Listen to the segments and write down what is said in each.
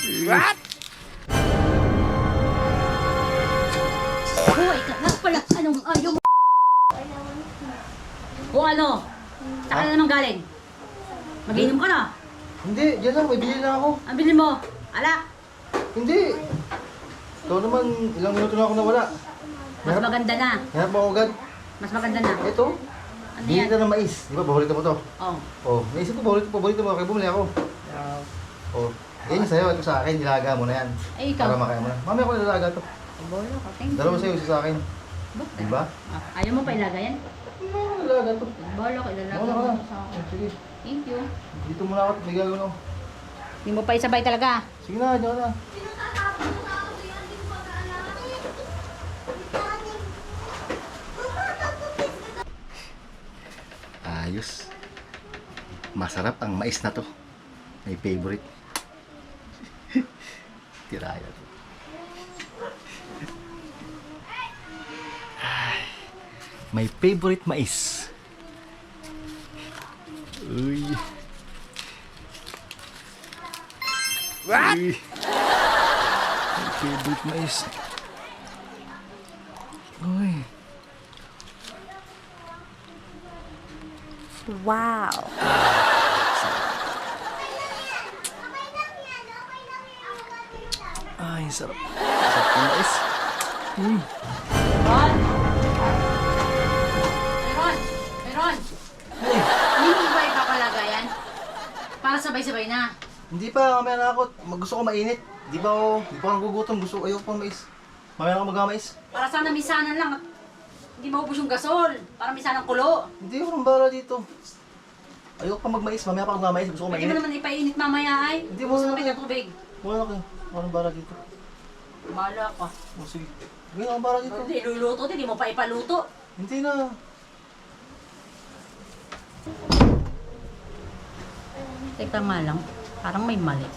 What? Hoy, ka pala. Anong ayaw mo? Kung ano? Saan ka naman galing? Mag-inom ka na? Hindi, dyan lang, may bili na ako. Ang bilhin mo? Alak? Hindi. Ikaw naman, ilang minuto na ako nawala. Mas maganda na. Hanap mo agad. Mas maganda na. Ito, Ano bili yan? ka ng mais. Di ba, paborito mo to? Oh. Oh, naisip ko, paborito mo. Kaya bumili ako. Oh, yan yung sa'yo, ito sa akin, nilaga mo na yan. Eh, ikaw? Para makaya mo na. Mami ako nilaga to. Bolo ka. Thank you. Dalawa sa'yo, isa sa akin. Ba't? Di ba? Ayaw mo pa ilagay yan? Nilaga to. Bolo ka. Ilalagay Wala mo ka. sa akin. Sige, Thank you. dito muna ako, may gagawin ako. Hindi mo pa isabay talaga. Sige na, dyan ka na. Ayos. Masarap ang mais na to. May favorite. Tiraya to. Ay, may favorite mais. Uy. What? Uy. May favorite mais. Uy. Wow. Ay, sarap. Sarap ng mais. Ron! Ron! Ron! Hindi mo ba ipapalagayan? Para sabay-sabay na. Hindi pa, mamaya na ako. Gusto ko mainit. Di ba ako nagugutom. Gusto ko, ayoko pang mais. Mamaya na ako mag-mais. Para sana misanan lang at hindi maubos yung gasol. Para misanan kulo. Hindi ako nang bala dito. Ayoko pa mag-mais. Mamaya pa ako mag-mais. Gusto ko Pwede mo mainit. naman ipainit mamaya ay. Hindi mo Gusto na may kaya. tubig. Wala na kayo. Ako nang bala dito. Bahala ka. O, sige. Hindi ako bala dito. Hindi, luluto. Hindi mo pa ipaluto. Hindi na. Teka nga lang. Parang may mali.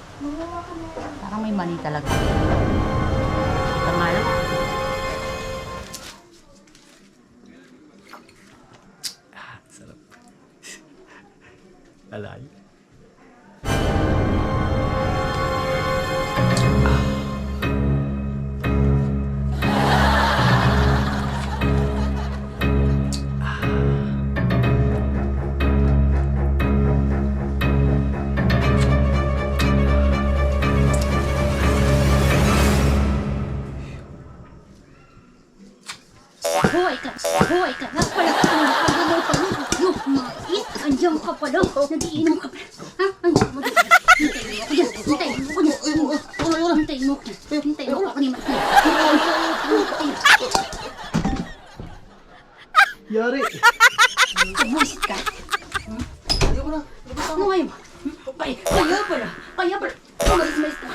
Parang may mali talaga. Teka nga lang. Sarap. Alay. Hoy ka nga pala. Ano mo pa yung mais? Andiyan ka pala. Nagiinom ka pala. Ha? Andiyan mo dito. Hintayin mo ako dyan. Hintayin mo ako dyan. Hintayin mo ako dyan. Yari. Buwisit ka. Ayoko na. Ano ngayon? Kaya pala. Umalis ka.